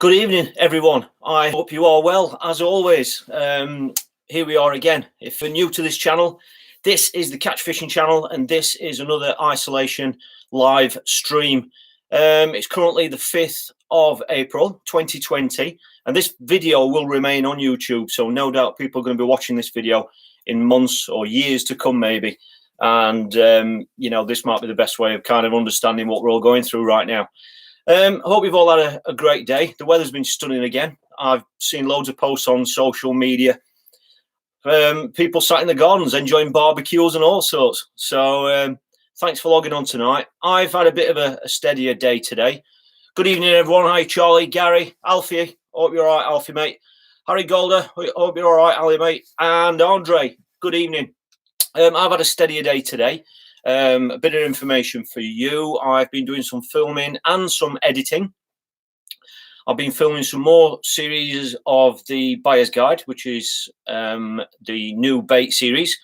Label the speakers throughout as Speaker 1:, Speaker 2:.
Speaker 1: Good evening, everyone. I hope you are well, as always. Here we are again. If you're new to this channel, this is the Catch Fishing channel, and this is another isolation live stream. It's currently the 5th of April, 2020, and this video will remain on YouTube, so no doubt people are going to be watching this video in months or years to come, maybe. And, you know, this might be the best way of kind of understanding what we're all going through right now. I hope you've all had a great day. The weather's been stunning again. I've seen loads of posts on social media. People sat in the gardens enjoying barbecues and all sorts. So thanks for logging on tonight. I've had a bit of a steadier day today. Good evening, everyone. Hi, Charlie, Gary, Alfie. Hope you're all right, Alfie, mate. Harry Golder. Hope you're all right, Ali, mate. And Andre, good evening. I've had a steadier day today. A bit of information for you. I've been doing some filming and some editing. I've been filming some more series of the Buyer's Guide, which is the new bait series.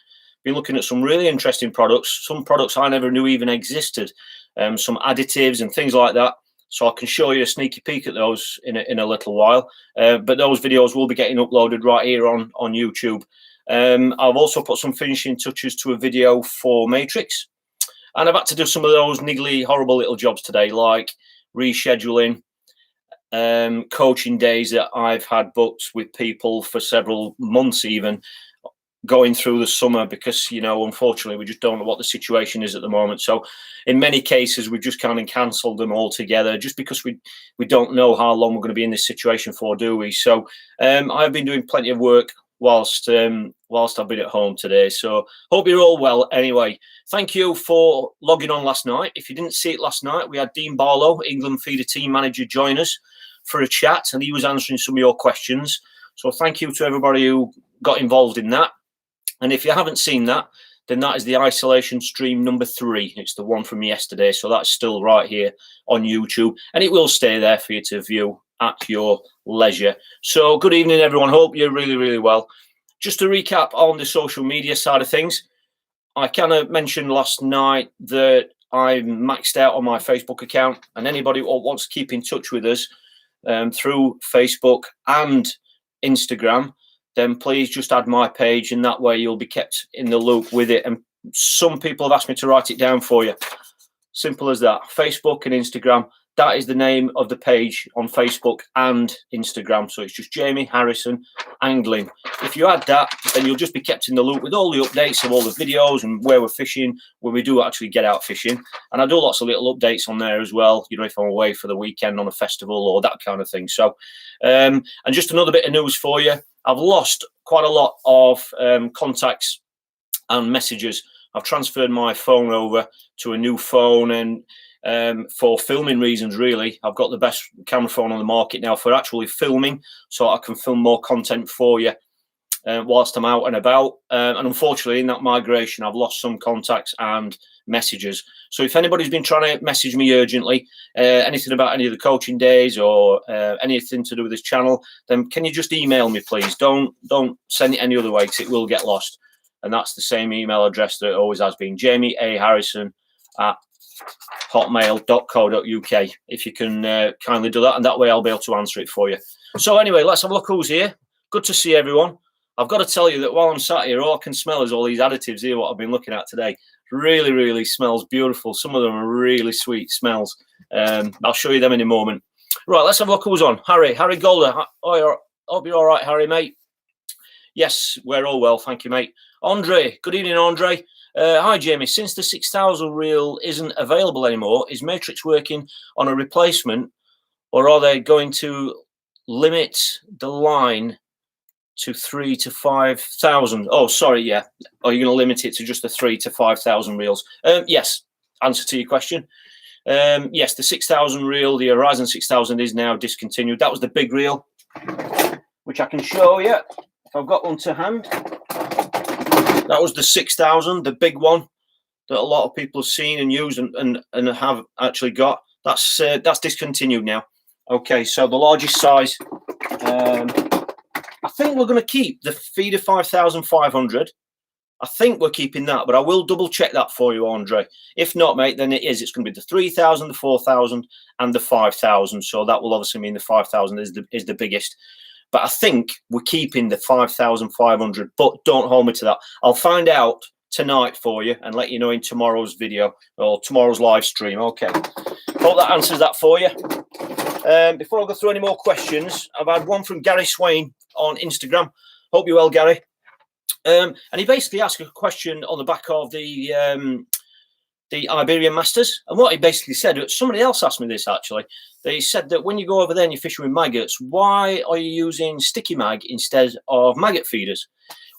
Speaker 1: Been looking at some really interesting products, some products I never knew even existed, some additives and things like that. So I can show you a sneaky peek at those in a little while. But those videos will be getting uploaded right here on YouTube. I've also put some finishing touches to a video for Matrix, and I've had to do some of those niggly, horrible little jobs today, like rescheduling coaching days that I've had booked with people for several months, even going through the summer, because, you know, unfortunately, we just don't know what the situation is at the moment. So in many cases, we've just kind of cancelled them altogether, just because we don't know how long we're going to be in this situation for, do we? So I've been doing plenty of work whilst I've been at home today. So hope you're all well anyway. Thank you for logging on last night. If you didn't see it last night, we had Dean Barlow, England Feeder team manager, join us for a chat, and he was answering some of your questions. So thank you to everybody who got involved in that. And if you haven't seen that, then that is the isolation stream number 3. It's the one from yesterday. So that's still right here on YouTube, and it will stay there for you to view at your leisure. So good evening, everyone. Hope you're really, really well. Just to recap on the social media side of things, I kind of mentioned last night that I maxed out on my Facebook account, and anybody who wants to keep in touch with us through Facebook and Instagram, then please just add my page, and that way you'll be kept in the loop with it. And some people have asked me to write it down for you. Simple as that. Facebook and Instagram. That is the name of the page on Facebook and Instagram. So it's just Jamie Harrison Angling. If you add that, then you'll just be kept in the loop with all the updates of all the videos and where we're fishing, when we do actually get out fishing. And I do lots of little updates on there as well, you know, if I'm away for the weekend on a festival or that kind of thing. So, and just another bit of news for you. I've lost quite a lot of contacts and messages. I've transferred my phone over to a new phone, and for filming reasons, really. I've got the best camera phone on the market now for actually filming, so I can film more content for you whilst I'm out and about. And unfortunately, in that migration, I've lost some contacts and messages. So if anybody's been trying to message me urgently, anything about any of the coaching days or anything to do with this channel, then can you just email me, please? Don't send it any other way, because it will get lost. And that's the same email address that it always has been, Jamie A. Harrison at hotmail.co.uk. If you can kindly do that, and that way I'll be able to answer it for you. So anyway, let's have a look who's here. Good to see everyone. I've got to tell you that while I'm sat here, all I can smell is all these additives here, what I've been looking at today. Really, really smells beautiful. Some of them are really sweet smells. I'll show you them in a moment. Right, let's have a look who's on. Harry Golder. Hope you're all right, Harry, mate. Yes, we're all well, thank you, mate. Andre, good evening, Andre. Hi, Jamie. Since the 6,000 reel isn't available anymore, is Matrix working on a replacement, or are they going to limit the line to 3,000 to 5,000? Oh, sorry, yeah. Are you going to limit it to just the 3,000 to 5,000 reels? Yes. Answer to your question. Yes, the 6,000 reel, the Horizon 6,000, is now discontinued. That was the big reel, which I can show you if I've got one to hand. That was the 6,000, the big one that a lot of people have seen and used and have actually got. That's discontinued now. Okay, so the largest size, I think we're going to keep the Feeder 5,500 I think we're keeping that, but I will double check that for you, Andre. If not, mate, then it's going to be the 3,000, the 4,000, and the 5,000. So that will obviously mean the 5,000 is the biggest. But I think we're keeping the 5,500. But don't hold me to that. I'll find out tonight for you and let you know in tomorrow's video or tomorrow's live stream. Okay. Hope that answers that for you. Before I go through any more questions, I've had one from Gary Swain on Instagram. Hope you're well, Gary. And he basically asked a question on the back of the Iberian Masters. And what he basically said, somebody else asked me this actually. They said that when you go over there and you're fishing with maggots, why are you using sticky mag instead of maggot feeders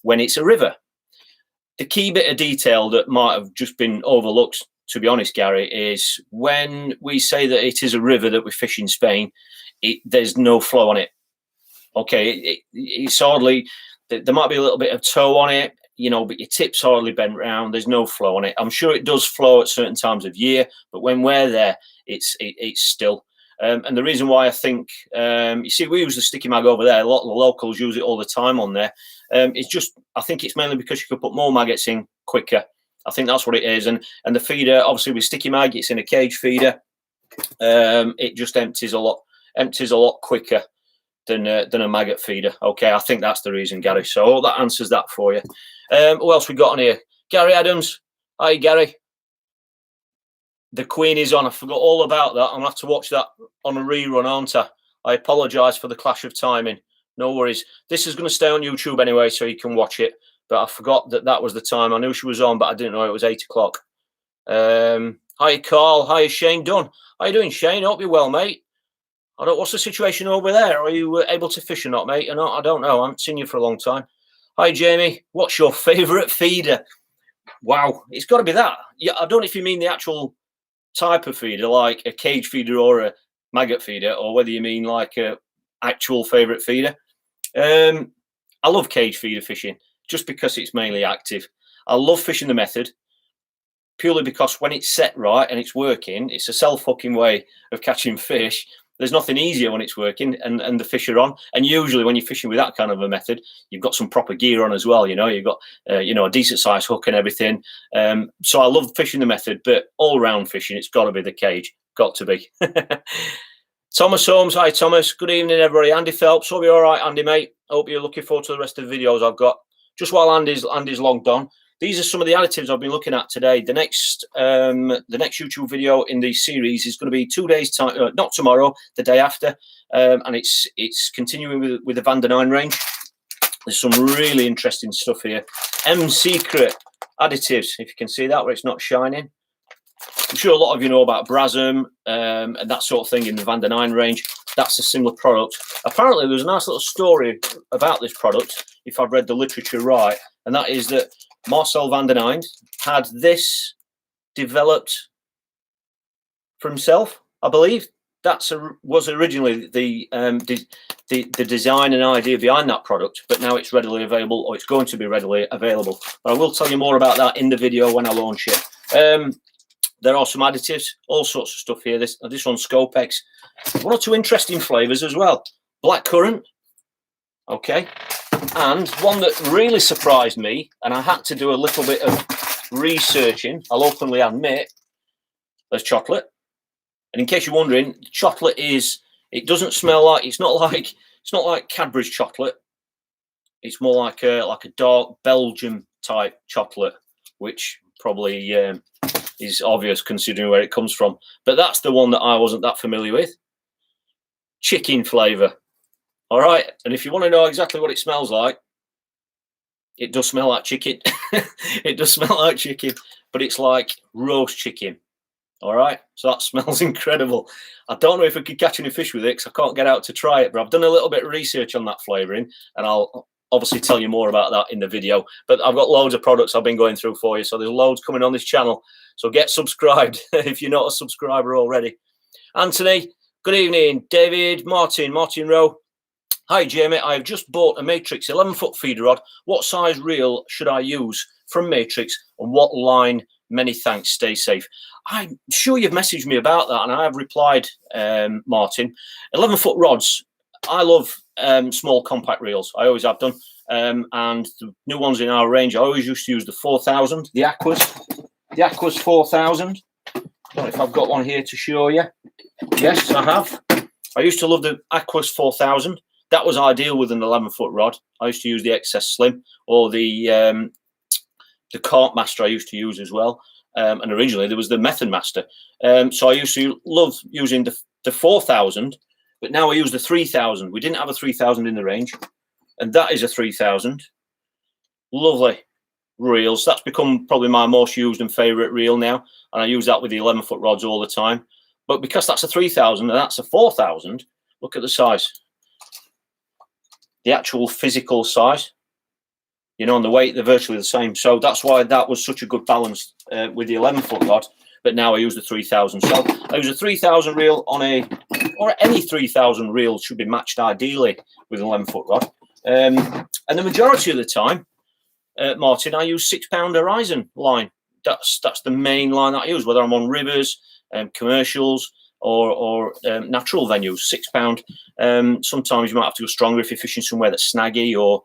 Speaker 1: when it's a river? The key bit of detail that might have just been overlooked, to be honest, Gary, is when we say that it is a river that we fish in Spain, there's no flow on it. Okay, it's hardly... There might be a little bit of toe on it, you know, but your tip's hardly bent round. There's no flow on it. I'm sure it does flow at certain times of year, but when we're there, it's still. And the reason why I think, you see, we use the sticky mag over there. A lot of the locals use it all the time on there. It's just, I think it's mainly because you could put more maggots in quicker. I think that's what it is. And the feeder, obviously with sticky mag, it's in a cage feeder. It just empties a lot quicker than a maggot feeder. Okay, I think that's the reason, Gary. So that answers that for you. Who else we got on here? Gary Adams. Hi, Gary. The Queen is on. I forgot all about that. I'm going to have to watch that on a rerun, aren't I? I apologise for the clash of timing. No worries. This is going to stay on YouTube anyway, so you can watch it. But I forgot that was the time. I knew she was on, but I didn't know it was 8 o'clock. Hi, Carl. Hi, Shane Dunn. How you doing, Shane? Hope you're well, mate. What's the situation over there? Are you able to fish or not, mate? I don't know. I haven't seen you for a long time. Hi, Jamie. What's your favourite feeder? Wow, it's got to be that. Yeah, I don't know if you mean the actual type of feeder, like a cage feeder or a maggot feeder, or whether you mean like a actual favourite feeder. I love cage feeder fishing just because it's mainly active. I love fishing the method purely because when it's set right and it's working, it's a self-hooking way of catching fish. There's nothing easier when it's working and the fish are on. And usually when you're fishing with that kind of a method, you've got some proper gear on as well. You know, you've got, a decent size hook and everything. So I love fishing the method, but all round fishing, it's got to be the cage. Got to be. Thomas Holmes. Hi, Thomas. Good evening, everybody. Andy Phelps. Hope you're all right, Andy, mate. Hope you're looking forward to the rest of the videos I've got. Just while Andy's logged on, these are some of the additives I've been looking at today. The next YouTube video in the series is going to be 2 days time, not tomorrow, the day after, and it's continuing with the Van der Nine range. There's some really interesting stuff here. M Secret additives, if you can see that where it's not shining. I'm sure a lot of you know about Brasm and that sort of thing in the Van der Nine range. That's a similar product. Apparently, there's a nice little story about this product, if I've read the literature right, and that is that Marcel van der Nijn had this developed for himself, I believe. That was originally the design and idea behind that product, but now it's readily available, or it's going to be readily available. But I will tell you more about that in the video when I launch it. There are some additives, all sorts of stuff here. This one's Scopex. One or two interesting flavours as well. Blackcurrant. Okay. And one that really surprised me, and I had to do a little bit of researching, I'll openly admit, there's chocolate. And in case you're wondering, chocolate it doesn't smell like, it's not like Cadbury's chocolate. It's more like a dark Belgian type chocolate, which probably is obvious considering where it comes from. But that's the one that I wasn't that familiar with. Chicken flavour. All right. And if you want to know exactly what it smells like, it does smell like chicken. It does smell like chicken, but it's like roast chicken. All right. So that smells incredible. I don't know if I could catch any fish with it because I can't get out to try it, but I've done a little bit of research on that flavouring, and I'll obviously tell you more about that in the video. But I've got loads of products I've been going through for you. So there's loads coming on this channel. So get subscribed if you're not a subscriber already. Anthony, good evening. David, Martin Rowe. Hi, Jamie. I've just bought a Matrix 11-foot feeder rod. What size reel should I use from Matrix and what line? Many thanks. Stay safe. I'm sure you've messaged me about that, and I have replied, Martin. 11-foot rods. I love small compact reels. I always have done. and the new ones in our range, I always used to use the 4000, the Aquas 4000. I don't know if I've got one here to show you. Yes, I have. I used to love the Aquas 4000. That was ideal with an 11-foot rod. I used to use the XS Slim or the Cart Master I used to use as well. And originally there was the Method Master. So I used to love using the 4000, but now I use the 3000. We didn't have a 3000 in the range, and that is a 3000. Lovely reels. That's become probably my most used and favorite reel now, and I use that with the 11-foot rods all the time. But because that's a 3000 and that's a 4000, look at the size, the actual physical size, you know, and the weight, they're virtually the same. So that's why that was such a good balance with the 11-foot rod. But now I use the 3000. So I use a 3000 reel on or any 3000 reel should be matched ideally with an 11-foot rod. And the majority of the time, Martin, I use 6-pound Horizon line. That's the main line that I use, whether I'm on rivers, commercials, or natural venues. 6-pound. Sometimes you might have to go stronger if you're fishing somewhere that's snaggy, or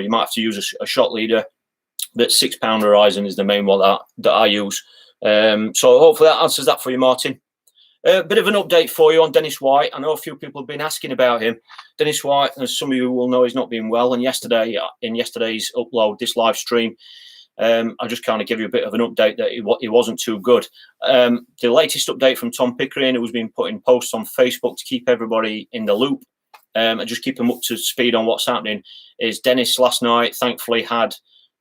Speaker 1: you might have to use a shot leader. But 6-pound Horizon is the main one that I use. So hopefully that answers that for you, Martin. A bit of an update for you on Dennis White. I know a few people have been asking about him. Dennis White, as some of you will know, he's not been well. And yesterday, in yesterday's upload, this live stream, I just kind of give you a bit of an update that he wasn't too good. The latest update from Tom Pickering, who's been putting posts on Facebook to keep everybody in the loop and just keep them up to speed on what's happening, is Dennis last night thankfully had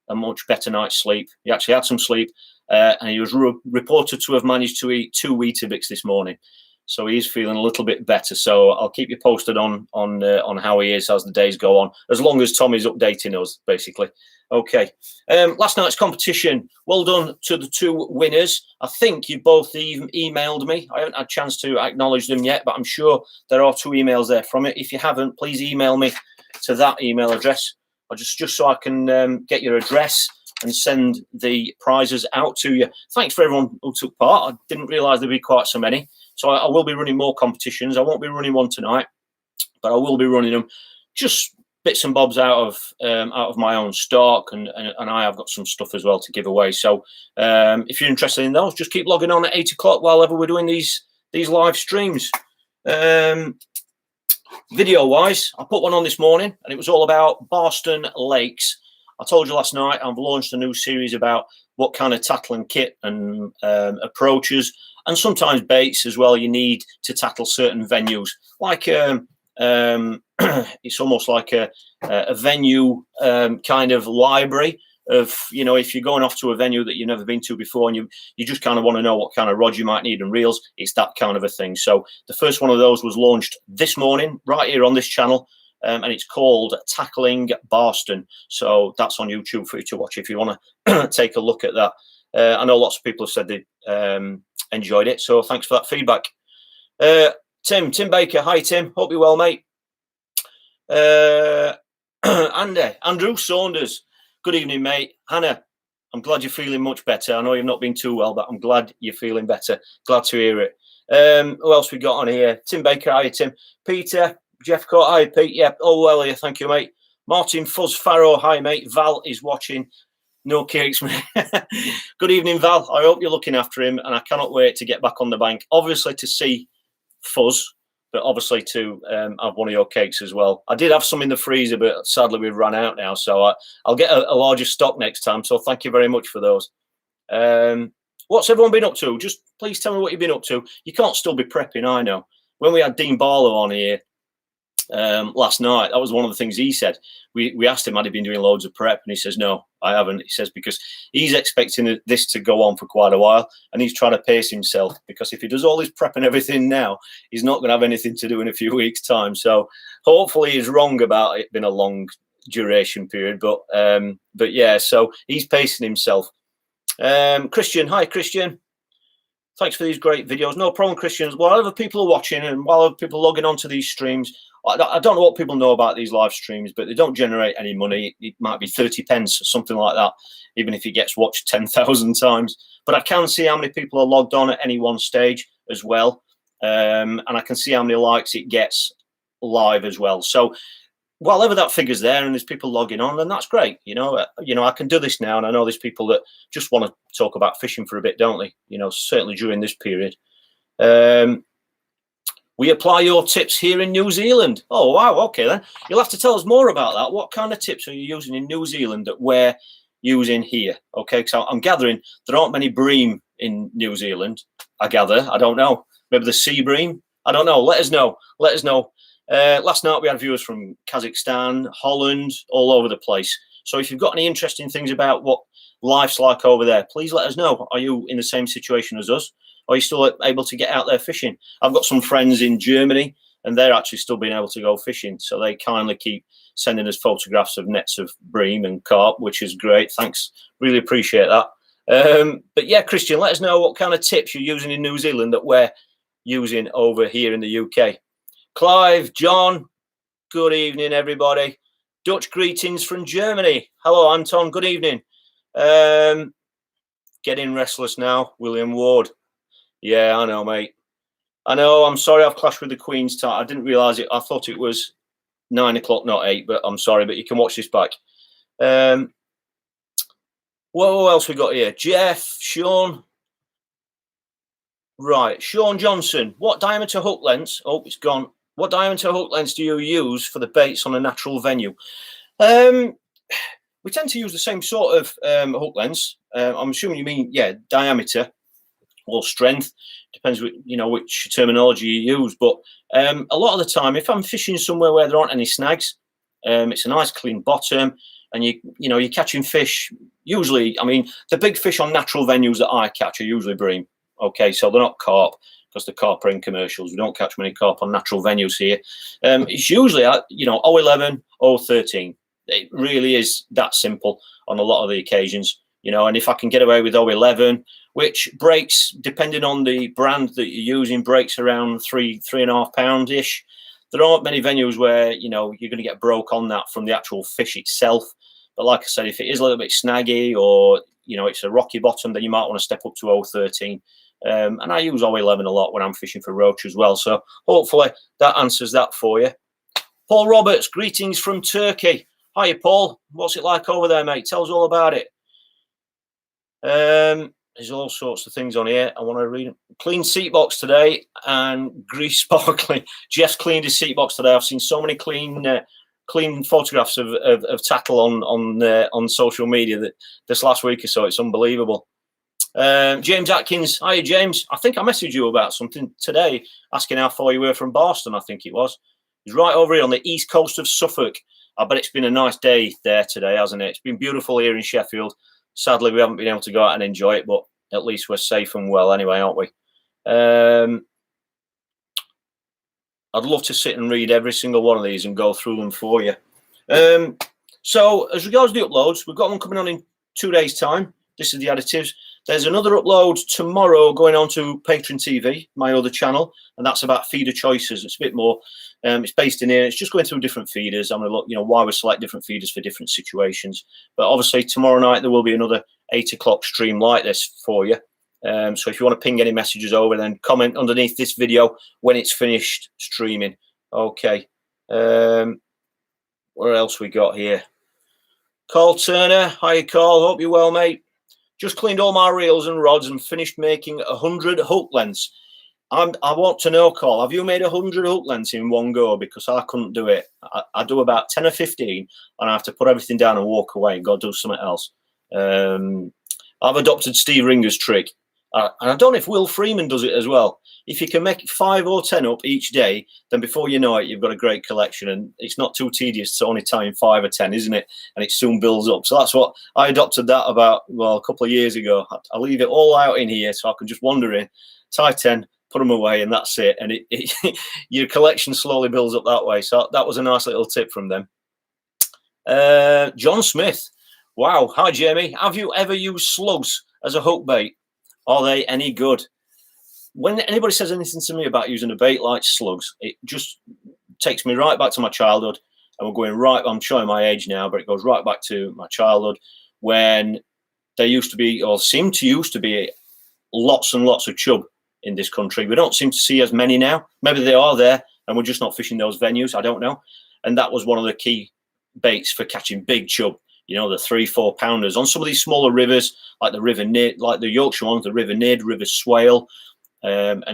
Speaker 1: a much better night's sleep. He actually had some sleep. And he was reported to have managed to eat 2 Weetabix this morning, so he's feeling a little bit better. So I'll keep you posted on how he is as the days go on, as long as Tom is updating us, basically. Okay. Last night's competition. Well done to the 2 winners. I think you both even emailed me. I haven't had a chance to acknowledge them yet, but I'm sure there are 2 emails there from it. If you haven't, please email me to that email address, or just so I can get your address and send the prizes out to you. Thanks for everyone who took part. I didn't realise there'd be quite so many. So I will be running more competitions. I won't be running one tonight, but I will be running them, just bits and bobs out of my own stock, and I have got some stuff as well to give away. So if you're interested in those, just keep logging on at 8 o'clock while ever we're doing these live streams. Video wise, I put one on this morning, and it was all about Barston Lakes. I told you last night I've launched a new series about what kind of tackling kit and approaches, and sometimes baits as well, you need to tackle certain venues. Like it's almost like a venue kind of library of, you know, if you're going off to a venue that you've never been to before, and you just kind of want to know what kind of rod you might need and reels, it's that kind of a thing. So the first one of those was launched this morning right here on this channel. And it's called Tackling Barston. So that's on YouTube for you to watch if you want to take a look at that. I know lots of people have said they enjoyed it, so thanks for that feedback. Tim Baker, hi Tim, hope you're well, mate. Andrew Saunders, good evening, mate. Hannah, I'm glad you're feeling much better. I know you've not been too well, but I'm glad you're feeling better. Glad to hear it. Who else we got on here? Tim Baker, hi Tim. Peter, Jeff Court, hi Pete. Yeah, oh well, yeah, thank you, mate. Martin Fuzz Farrow, hi mate. Val is watching. No cakes, mate. Good evening, Val. I hope you're looking after him, and I cannot wait to get back on the bank. Obviously to see Fuzz, but obviously to have one of your cakes as well. I did have some in the freezer, but sadly we've run out now, so I'll get a larger stock next time. So thank you very much for those. What's everyone been up to? Just please tell me what you've been up to. You can't still be prepping, I know. When we had Dean Barlow on here last night, that was one of the things he said. We asked him, had he been doing loads of prep, and he says no, I haven't. He says because he's expecting this to go on for quite a while, and he's trying to pace himself, because if he does all his prep and everything now, he's not going to have anything to do in a few weeks' time. So hopefully he's wrong about it being a long duration period, but yeah, so he's pacing himself. Christian, hi Christian. Thanks for these great videos. No problem, Christian. While other people are watching and while other people are logging onto these streams, I don't know what people know about these live streams, but they don't generate any money. It might be 30 pence or something like that, even if it gets watched 10,000 times. But I can see how many people are logged on at any one stage as well. And I can see how many likes it gets live as well. So whatever that figure's there and there's people logging on, then that's great. I can do this now, and I know there's people that just want to talk about fishing for a bit, don't they? Certainly during this period. We apply your tips here in New Zealand. Oh, wow. Okay, then. You'll have to tell us more about that. What kind of tips are you using in New Zealand that we're using here? Okay, so I'm gathering there aren't many bream in New Zealand, I gather. I don't know. Maybe the sea bream? I don't know. Let us know. Let us know. Last night we had viewers from Kazakhstan, Holland, all over the place. So if you've got any interesting things about what life's like over there, please let us know. Are you in the same situation as us? Are you still able to get out there fishing? I've got some friends in Germany, and they're actually still being able to go fishing. So they kindly keep sending us photographs of nets of bream and carp, which is great. Thanks. Really appreciate that. But yeah, Christian, let us know what kind of tips you're using in New Zealand that we're using over here in the UK. Clive, John, good evening, everybody. Dutch greetings from Germany. Hello, Anton. Good evening. Getting restless now, William Ward. Yeah, I know, mate. I know. I'm sorry I've clashed with the Queen's time. I didn't realise it. I thought it was 9 o'clock, not 8, but I'm sorry, but you can watch this back. What else we got here? Jeff, Sean. Right, Sean Johnson. What diameter hook lengths? Oh, it's gone. What diameter hook lengths do you use for the baits on a natural venue? We tend to use the same sort of hook lengths. I'm assuming you mean, diameter or strength. Depends which terminology you use. But a lot of the time, if I'm fishing somewhere where there aren't any snags, it's a nice clean bottom, and you're catching fish. Usually, I mean, the big fish on natural venues that I catch are usually bream. Okay, so they're not carp, because the carp are in commercials. We don't catch many carp on natural venues here. It's usually at 011, 013. It really is that simple on a lot of the occasions, and if I can get away with 011, which breaks, depending on the brand that you're using, breaks around 3.5 pound ish. There aren't many venues where you're going to get broke on that from the actual fish itself. But like I said, if it is a little bit snaggy or it's a rocky bottom, then you might want to step up to 013. And I use 011 a lot when I'm fishing for roach as well. So hopefully that answers that for you. Paul Roberts, greetings from Turkey. Hiya, Paul. What's it like over there, mate? Tell us all about it. There's all sorts of things on here. I want to read them. Clean seat box today and grease sparkling. Jeff's cleaned his seat box today. I've seen so many clean photographs of tackle on social media that this last week or so. It's unbelievable. James Atkins. Hiya, James. I think I messaged you about something today, asking how far you were from Boston, I think it was. He's right over here on the east coast of Suffolk. I bet it's been a nice day there today, hasn't it? It's been beautiful here in Sheffield. Sadly, we haven't been able to go out and enjoy it, but at least we're safe and well anyway, aren't we? I'd love to sit and read every single one of these and go through them for you. So as regards to the uploads, we've got one coming on in 2 days' time. This is the additives. There's another upload tomorrow going on to Patron TV, my other channel, and that's about feeder choices. It's a bit more, it's based in here. It's just going through different feeders. I'm going to look, why we select different feeders for different situations. But obviously tomorrow night there will be another 8 o'clock stream like this for you. So if you want to ping any messages over, then comment underneath this video when it's finished streaming. Okay. What else we got here? Carl Turner. Hi, Carl. Hope you're well, mate. Just cleaned all my reels and rods and finished making 100 hook lengths. I want to know, Carl, have you made 100 hook lengths in one go? Because I couldn't do it. I do about 10 or 15, and I have to put everything down and walk away and go do something else. I've adopted Steve Ringer's trick. And I don't know if Will Freeman does it as well. If you can make 5 or 10 up each day, then before you know it, you've got a great collection. And it's not too tedious to only tie 5 or 10, isn't it? And it soon builds up. So that's what I adopted that about, a couple of years ago. I leave it all out in here so I can just wander in, tie 10, put them away, and that's it. And your collection slowly builds up that way. So that was a nice little tip from them. John Smith. Wow. Hi, Jamie. Have you ever used slugs as a hook bait? Are they any good? When anybody says anything to me about using a bait like slugs, it just takes me right back to my childhood. And we're going right, I'm showing my age now, but it goes right back to my childhood when there used to be, or seemed to used to be, lots and lots of chub in this country. We don't seem to see as many now. Maybe they are there and we're just not fishing those venues. I don't know. and that was one of the key baits for catching big chub. You know, the 3-4 pounders on some of these smaller rivers, like the River Nid, like the Yorkshire ones, the River Nid, River Swale, and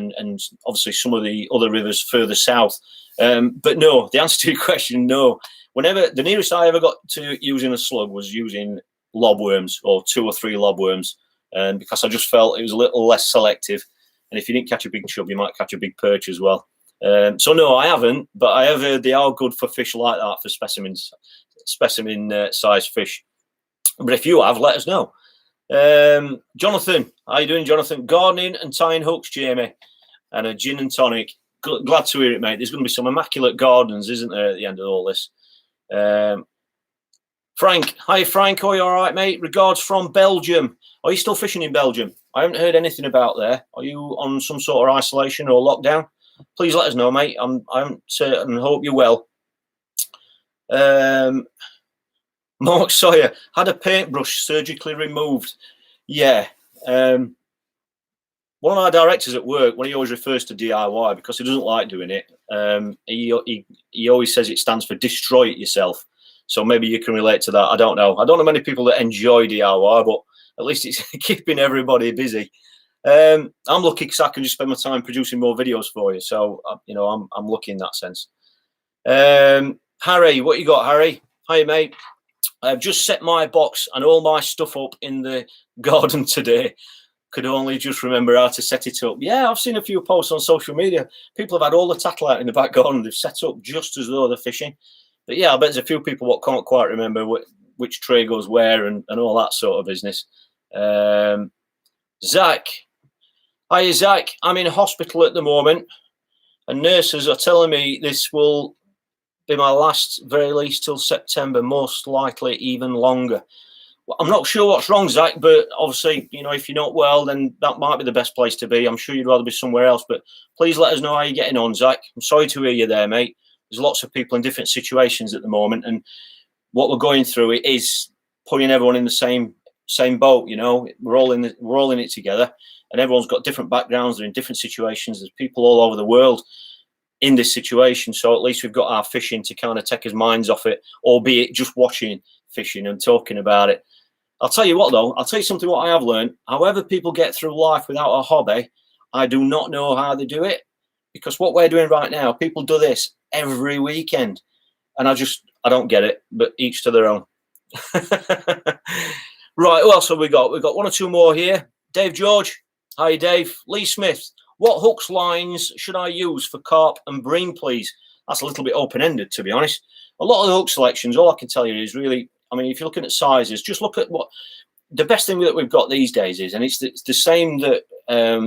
Speaker 1: obviously some of the other rivers further south. But no, the answer to your question, no. Whenever the nearest I ever got to using a slug was using lobworms, or 2 or 3 lobworms, because I just felt it was a little less selective. And if you didn't catch a big chub, you might catch a big perch as well. So no, I haven't, but I have heard they are good for fish like that, for specimen size fish. But if you have, let us know. Jonathan, how you doing, Jonathan? Gardening and tying hooks, Jamie, and a gin and tonic. Glad to hear it, mate. There's going to be some immaculate gardens, isn't there, at the end of all this? Frank, hi Frank, are you all right, mate? Regards from Belgium. Are you still fishing in Belgium? I haven't heard anything about there. Are you on some sort of isolation or lockdown? Please let us know, mate. I'm certain and hope you're well. Mark Sawyer had a paintbrush surgically removed. Yeah. One of our directors at work, when he always refers to DIY because he doesn't like doing it, he always says it stands for destroy it yourself. So maybe you can relate to that. I don't know. I don't know many people that enjoy DIY, but at least it's keeping everybody busy. I'm lucky because I can just spend my time producing more videos for you. So, you know, I'm lucky in that sense. Harry, what you got, Harry? Hi, mate. I've just set my box and all my stuff up in the garden today. Could only just remember how to set it up. Yeah, I've seen a few posts on social media. People have had all the tackle out in the back garden. They've set up just as though they're fishing. But yeah, I bet there's a few people what can't quite remember which tray goes where and all that sort of business. Zach. Hi, Zach. I'm in hospital at the moment, and nurses are telling me this will be my last, very least, till September, most likely even longer. Well, I'm not sure what's wrong, Zach, but obviously, you know, if you're not well, then that might be the best place to be. I'm sure you'd rather be somewhere else, but please let us know how you're getting on, Zach. I'm sorry to hear you there, mate. There's lots of people in different situations at the moment, and what we're going through it is putting everyone in the same boat. You know, we're all in it together, and everyone's got different backgrounds. They're in different situations. There's people all over the world in this situation, so at least we've got our fishing to kind of take his minds off it, albeit just watching fishing and talking about it. I'll tell you what, though. I'll tell you something what I have learned. However people get through life without a hobby, I do not know how they do it, because what we're doing right now, people do this every weekend, and I don't get it, but each to their own. Right, who else have we got? We've got 1 or 2 more here. Dave George. Hi, Dave. Lee Smith. What hooks lines should I use for carp and bream, please? That's a little bit open-ended, to be honest. A lot of the hook selections, all I can tell you is really, I mean, if you're looking at sizes, just look at what the best thing that we've got these days is, and it's the same that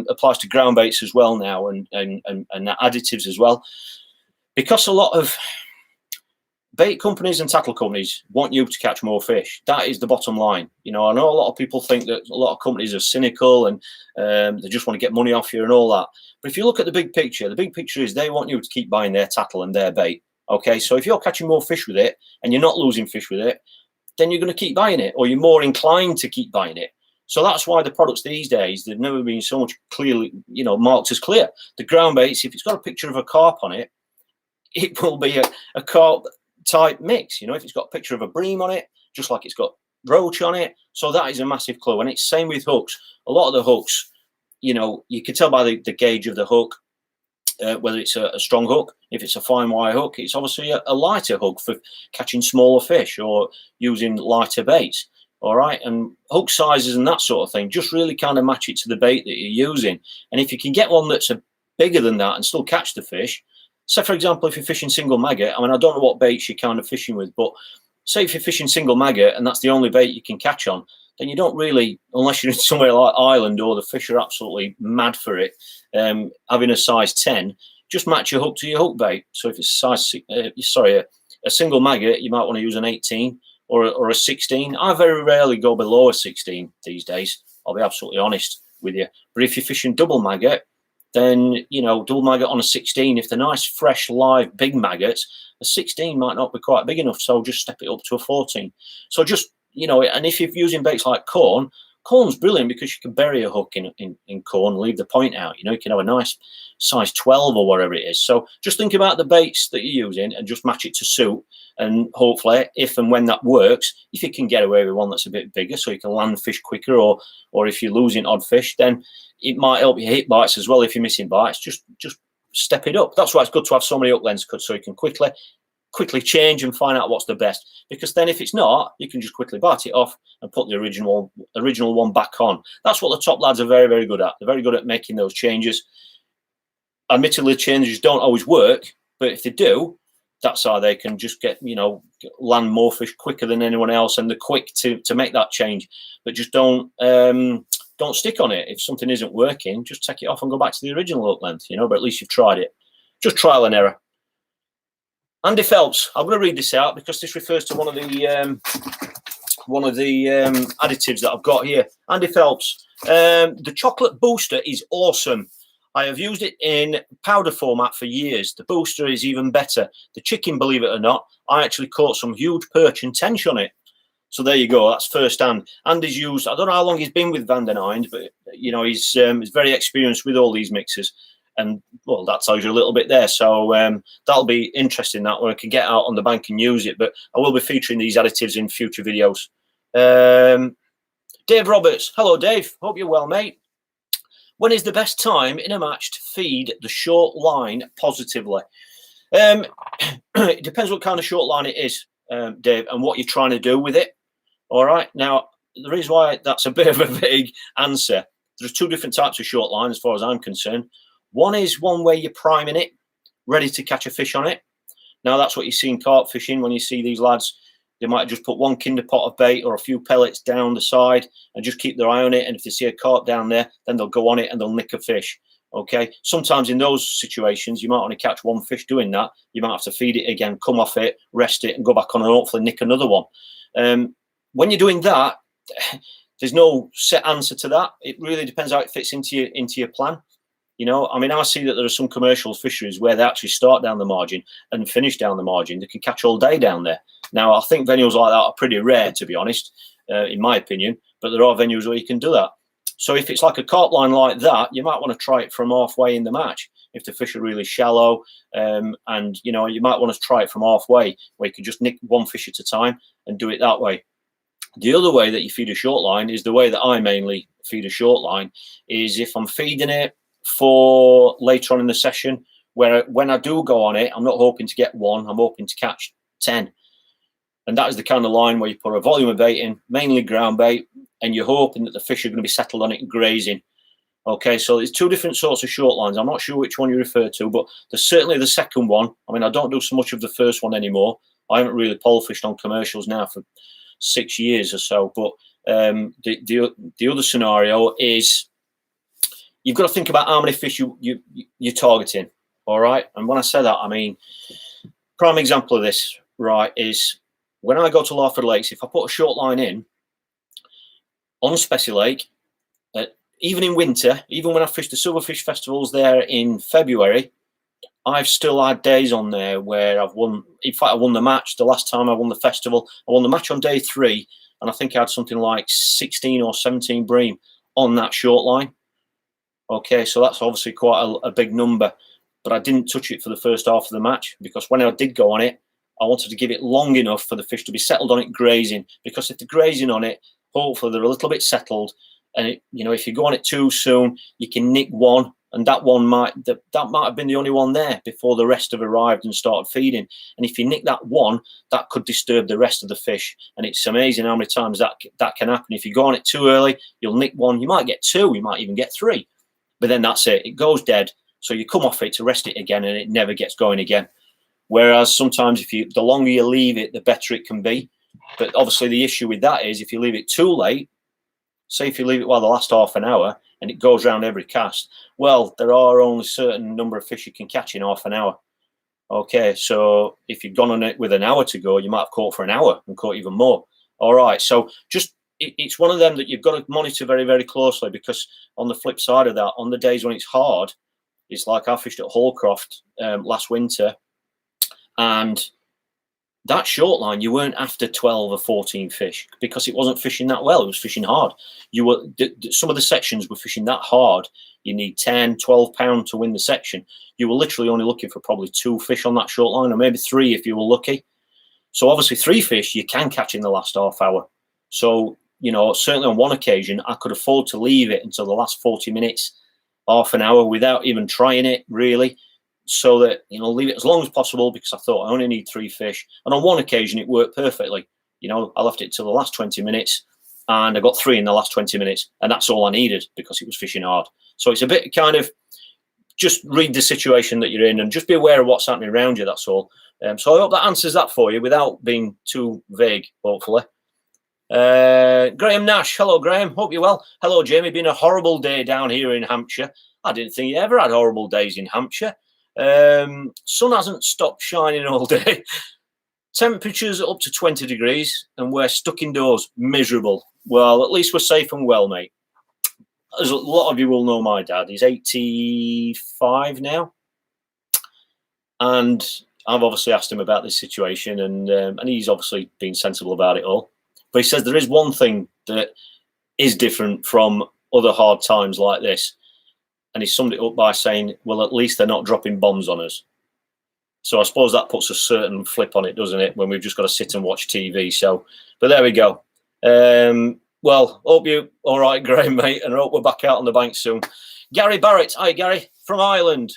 Speaker 1: applies to ground baits as well now, and additives as well, because a lot of bait companies and tackle companies want you to catch more fish. That is the bottom line. You know, I know a lot of people think that a lot of companies are cynical and they just want to get money off you and all that. But if you look at the big picture is they want you to keep buying their tackle and their bait. Okay, so if you're catching more fish with it and you're not losing fish with it, then you're going to keep buying it, or you're more inclined to keep buying it. So that's why the products these days, they've never been so much clearly, you know, marked as clear. The ground baits, if it's got a picture of a carp on it, it will be a carp type mix. You know, if it's got a picture of a bream on it, just like it's got roach on it. So that is a massive clue. And it's same with hooks. A lot of the hooks, you know, you can tell by the gauge of the hook, whether it's a strong hook. If it's a fine wire hook, it's obviously a lighter hook for catching smaller fish or using lighter baits. All right, and hook sizes and that sort of thing just really kind of match it to the bait that you're using. And if you can get one that's bigger than that and still catch the fish, say for example, if you're fishing single maggot, I mean, I don't know what baits you're kind of fishing with, but say if you're fishing single maggot and that's the only bait you can catch on, then you don't really, unless you're in somewhere like Ireland or the fish are absolutely mad for it, having a size 10, just match your hook to your hook bait. So if it's a single maggot, you might want to use an 18 or a 16. I very rarely go below a 16 these days. I'll be absolutely honest with you. But if you're fishing double maggot, then, you know, double maggot on a 16, if they're nice, fresh, live, big maggots, a 16 might not be quite big enough. So just step it up to a 14. So just, you know, and if you're using baits like corn, Corn's brilliant because you can bury a hook in corn, leave the point out. You know, you can have a nice size 12 or whatever it is. So just think about the baits that you're using and just match it to suit. And hopefully, if and when that works, if you can get away with one that's a bit bigger, so you can land fish quicker, or if you're losing odd fish, then it might help you hit bites as well. If you're missing bites, just step it up. That's why it's good to have so many hook lengths, so you can quickly change and find out what's the best. Because then if it's not, you can just quickly bite it off and put the original one back on. That's what the top lads are very, very good at. They're very good at making those changes. Admittedly, changes don't always work, but if they do, that's how they can just get, you know, land more fish quicker than anyone else, and they're quick to make that change. But just don't stick on it. If something isn't working, just take it off and go back to the original hook length, you know, but at least you've tried it. Just trial and error. Andy Phelps, I'm going to read this out because this refers to one of the additives that I've got here. Andy Phelps, the chocolate booster is awesome. I have used it in powder format for years. The booster is even better. The chicken, believe it or not, I actually caught some huge perch and tench on it. So there you go. That's first hand. Andy's used, I don't know how long he's been with Van den Eynd, but you know, he's very experienced with all these mixers. And well, that tells you a little bit there. So that'll be interesting, that when I can get out on the bank and use it. But I will be featuring these additives in future videos. Dave Roberts. Hello, Dave. Hope you're well, mate. When is the best time in a match to feed the short line positively? It depends what kind of short line it is, Dave, and what you're trying to do with it. All right. Now, the reason why that's a bit of a vague answer, there's two different types of short line as far as I'm concerned. One is one where you're priming it, ready to catch a fish on it. Now, that's what you see in carp fishing when you see these lads. They might just put one kinder pot of bait or a few pellets down the side and just keep their eye on it. And if they see a carp down there, then they'll go on it and they'll nick a fish. Okay. Sometimes in those situations, you might only catch one fish doing that. You might have to feed it again, come off it, rest it, and go back on and hopefully nick another one. When you're doing that, there's no set answer to that. It really depends how it fits into your plan. You know, I mean, I see that there are some commercial fisheries where they actually start down the margin and finish down the margin. They can catch all day down there. Now, I think venues like that are pretty rare, to be honest, in my opinion, but there are venues where you can do that. So if it's like a carp line like that, you might want to try it from halfway in the match. If the fish are really shallow, and, you know, you might want to try it from halfway where you can just nick one fish at a time and do it that way. The other way that you feed a short line is the way that I mainly feed a short line is if I'm feeding it for later on in the session, where when I do go on it, I'm not hoping to get one, I'm hoping to catch 10. And that is the kind of line where you put a volume of bait in, mainly ground bait, and you're hoping that the fish are going to be settled on it and grazing. Okay, so there's two different sorts of short lines. I'm not sure which one you refer to, but there's certainly the second one. I mean, I don't do so much of the first one anymore. I haven't really pole fished on commercials now for 6 years or so. But the other scenario is you've got to think about how many fish you're targeting. All right, and when I say that, I mean, prime example of this, right, is when I go to Larford Lakes, if I put a short line in on Spessy Lake, even in winter, even when I fished the Silverfish festivals there in February, I've still had days on there where I've won. In fact, I won the match. The last time I won the festival, I won the match on day 3, and I think I had something like 16 or 17 bream on that short line. Okay, so that's obviously quite a big number, but I didn't touch it for the first half of the match because when I did go on it, I wanted to give it long enough for the fish to be settled on it grazing, because if they're grazing on it, hopefully they're a little bit settled. And it, you know, if you go on it too soon, you can nick one, and that one might have been the only one there before the rest have arrived and started feeding. And if you nick that one, that could disturb the rest of the fish. And it's amazing how many times that can happen. If you go on it too early, you'll nick one. You might get 2, you might even get 3, but then that's it. It goes dead. So you come off it to rest it again, and it never gets going again. Whereas sometimes the longer you leave it, the better it can be. But obviously the issue with that is if you leave it too late, say if you leave it the last half an hour and it goes around every cast, well, there are only a certain number of fish you can catch in half an hour. Okay, so if you'd gone on it with an hour to go, you might have caught for an hour and caught even more. All right, so just it's one of them that you've got to monitor very, very closely, because on the flip side of that, on the days when it's hard, it's like I fished at Hallcroft last winter, and that short line, you weren't after 12 or 14 fish because it wasn't fishing that well. It was fishing hard. You were some of the sections were fishing that hard. You need 10, 12 pound to win the section. You were literally only looking for probably 2 fish on that short line, or maybe 3 if you were lucky. So obviously 3 fish you can catch in the last half hour. So, you know, certainly on one occasion, I could afford to leave it until the last 40 minutes, half an hour without even trying it really. So that, you know, leave it as long as possible because I thought I only need 3 fish. And on one occasion, it worked perfectly. You know, I left it till the last 20 minutes and I got 3 in the last 20 minutes. And that's all I needed because it was fishing hard. So it's a bit kind of just read the situation that you're in and just be aware of what's happening around you. That's all. So I hope that answers that for you without being too vague, hopefully. Graham Nash. Hello, Graham. Hope you're well. Hello, Jamie. Been a horrible day down here in Hampshire. I didn't think you ever had horrible days in Hampshire. Sun hasn't stopped shining all day. Temperatures up to 20 degrees and we're stuck indoors. Miserable. Well, at least we're safe and well, mate. As a lot of you will know, my dad, he's 85 now. And I've obviously asked him about this situation and he's obviously been sensible about it all. But he says there is one thing that is different from other hard times like this. And he summed it up by saying, well, at least they're not dropping bombs on us. So I suppose that puts a certain flip on it, doesn't it, when we've just got to sit and watch TV. So, but there we go. Well, hope you all right, Graham, mate, and I hope we're back out on the bank soon. Gary Barrett. Hi, Gary, from Ireland.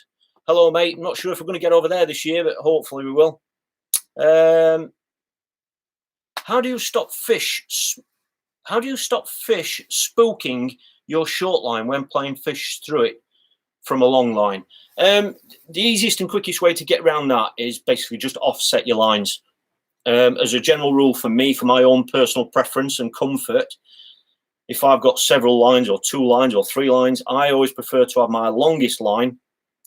Speaker 1: Hello, mate. I'm not sure if we're going to get over there this year, but hopefully we will. How do you stop fish spooking your short line when playing fish through it from a long line? The easiest and quickest way to get around that is basically just offset your lines. As a general rule for me, for my own personal preference and comfort, if I've got several lines or 2 lines or 3 lines, I always prefer to have my longest line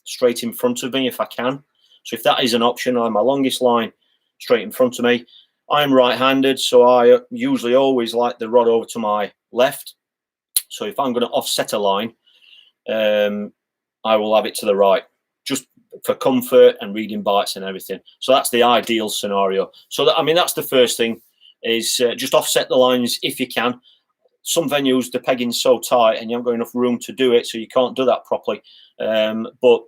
Speaker 1: straight in front of me if I can. So if that is an option, I have my longest line straight in front of me. I'm right-handed, so I usually always like the rod over to my left. So if I'm going to offset a line, I will have it to the right, just for comfort and reading bites and everything. So that's the ideal scenario. So that, I mean, that's the first thing is just offset the lines if you can. Some venues, the pegging's so tight and you haven't got enough room to do it, so you can't do that properly. But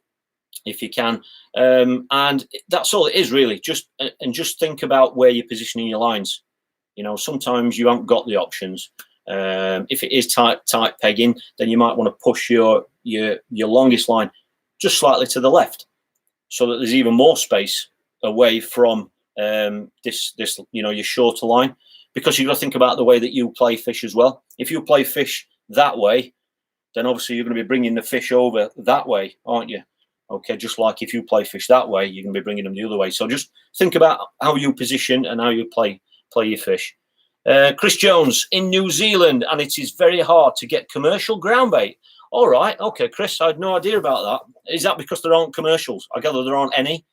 Speaker 1: if you can, and that's all it is really. Just think about where you're positioning your lines. You know, sometimes you haven't got the options. If it is tight pegging, then you might want to push your longest line just slightly to the left, so that there's even more space away from this you know, your shorter line, because you've got to think about the way that you play fish as well. If you play fish that way, then obviously you're going to be bringing the fish over that way, aren't you? Okay, just like if you play fish that way, you're going to be bringing them the other way. So just think about how you position and how you play your fish. Chris Jones in New Zealand, and it is very hard to get commercial ground bait. All right, okay, Chris, I had no idea about that. Is that because there aren't commercials? I gather there aren't any.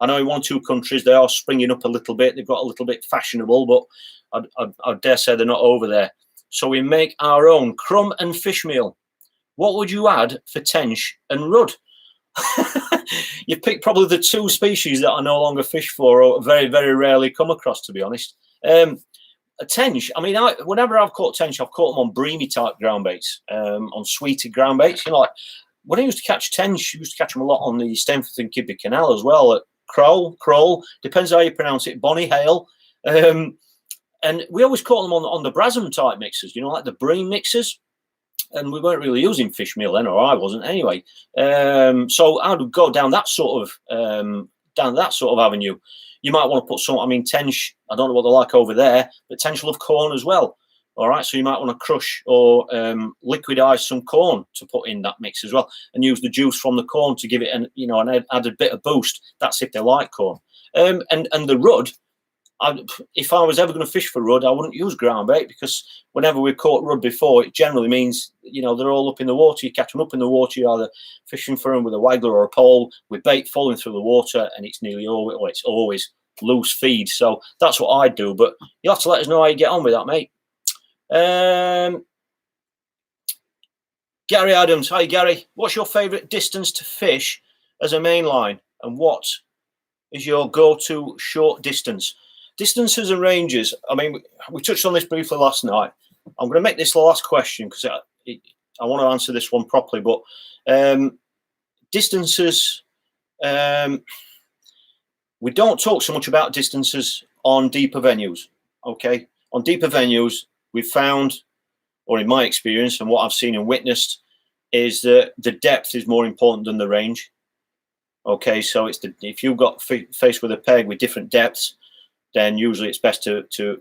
Speaker 1: I know in 1 or 2 countries they are springing up a little bit. They've got a little bit fashionable, but I dare say they're not over there. So we make our own crumb and fish meal. What would you add for tench and rudd? You pick probably the 2 species that I no longer fish for or very, very rarely come across, to be honest. A tench, I mean, whenever I've caught tench, I've caught them on breamy type ground baits, on sweeter ground baits. You know, like when I used to catch tench, I used to catch them a lot on the Stainforth and Kidby Canal as well. At Kroll, depends how you pronounce it, Bonnie Hale. And we always caught them on the Brasm type mixers, you know, like the bream mixers. And we weren't really using fish meal then, or I wasn't anyway. So I would go down that sort of avenue. You might want to put some, I mean, tench, I don't know what they're like over there, but tench love corn as well. All right, so you might want to crush or liquidize some corn to put in that mix as well, and use the juice from the corn to give it an added bit of boost. That's if they like corn. And the rudd, if I was ever going to fish for rudd, I wouldn't use ground bait, because whenever we've caught rudd before, it generally means, you know, they're all up in the water. You catch them up in the water, you're either fishing for them with a waggler or a pole, with bait falling through the water, and it's nearly always, well, it's always loose feed. So that's what I do. But you'll have to let us know how you get on with that, mate. Gary Adams. Hi, Gary. What's your favourite distance to fish as a main line, and what is your go-to short distance? Distances and ranges. I mean, we touched on this briefly last night. I'm going to make this the last question because I want to answer this one properly. But distances, we don't talk so much about distances on deeper venues. Okay, on deeper venues, we've found, or in my experience and what I've seen and witnessed, is that the depth is more important than the range. Okay, so it's if you've got faced with a peg with different depths, then usually it's best to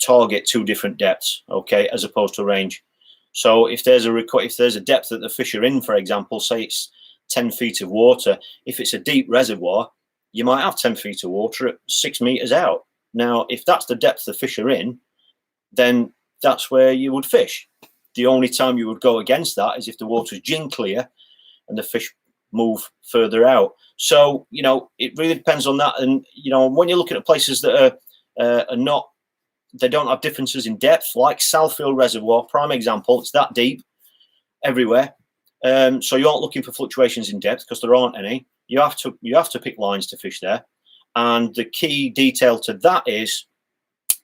Speaker 1: target 2 different depths, okay, as opposed to range. So if there's a depth that the fish are in, for example, say it's 10 feet of water, if it's a deep reservoir, you might have 10 feet of water at 6 meters out. Now, if that's the depth the fish are in, then that's where you would fish. The only time you would go against that is if the water's gin clear and the fish move further out. So, you know, it really depends on that. And, you know, when you're looking at places that are not, they don't have differences in depth, like Southfield Reservoir, prime example, it's that deep everywhere. So you aren't looking for fluctuations in depth because there aren't any. You have to pick lines to fish there. And the key detail to that is,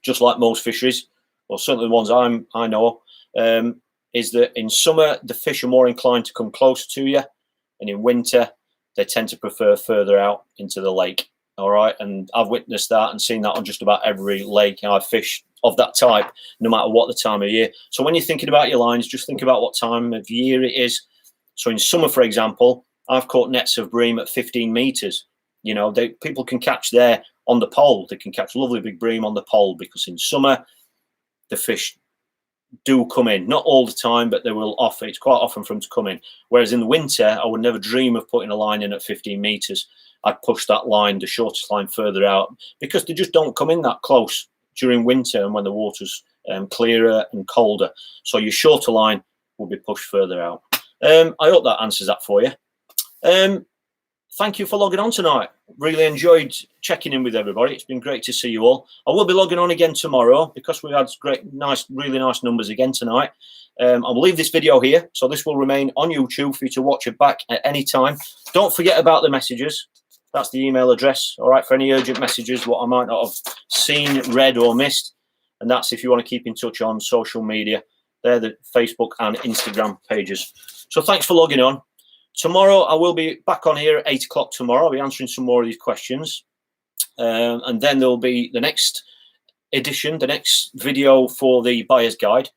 Speaker 1: just like most fisheries, or certainly the ones I know, is that in summer the fish are more inclined to come closer to you, and in winter they tend to prefer further out into the lake. All right, and I've witnessed that and seen that on just about every lake I've fished of that type, no matter what the time of year. So when you're thinking about your lines, just think about what time of year it is. So in summer, for example, I've caught nets of bream at 15 meters. You know, people can catch there on the pole. They can catch lovely big bream on the pole because in summer the fish do come in, not all the time, but they will offer. It's quite often for them to come in. Whereas in the winter, I would never dream of putting a line in at 15 meters. I'd push that line, the shortest line, further out because they just don't come in that close during winter and when the water's clearer and colder. So your shorter line will be pushed further out. I hope that answers that for you. Thank you for logging on tonight. Really enjoyed checking in with everybody. It's been great to see you all. I will be logging on again tomorrow because we had really nice numbers again tonight. I'll leave this video here, so this will remain on YouTube for you to watch it back at any time. Don't forget about the messages. That's the email address, all right, for any urgent messages, what I might not have seen, read, or missed. And that's if you want to keep in touch on social media. They're the Facebook and Instagram pages. So thanks for logging on. Tomorrow, I will be back on here at 8 o'clock tomorrow. I'll be answering some more of these questions. And then there'll be the next edition, the next video for the buyer's guide.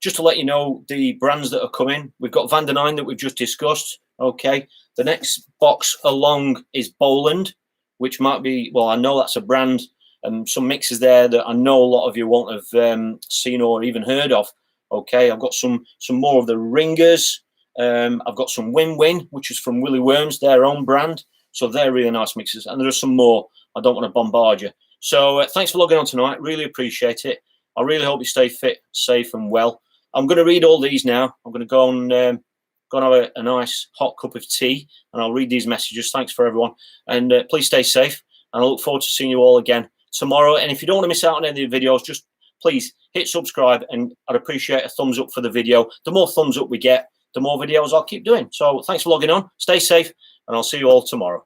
Speaker 1: Just to let you know the brands that are coming. We've got Van der Nine that we've just discussed. Okay. The next box along is Boland, which might be, well, I know that's a brand and some mixes there that I know a lot of you won't have seen or even heard of. Okay. I've got some more of the Ringers. I've got some Win-Win, which is from Willy Worms, their own brand. So they're really nice mixes. And there are some more. I don't want to bombard you. So thanks for logging on tonight. Really appreciate it. I really hope you stay fit, safe and well. I'm going to read all these now. I'm going to go and have a nice hot cup of tea and I'll read these messages. Thanks for everyone. And please stay safe. And I look forward to seeing you all again tomorrow. And if you don't want to miss out on any of the videos, just please hit subscribe and I'd appreciate a thumbs up for the video. The more thumbs up we get, the more videos I'll keep doing. So thanks for logging on. Stay safe and I'll see you all tomorrow.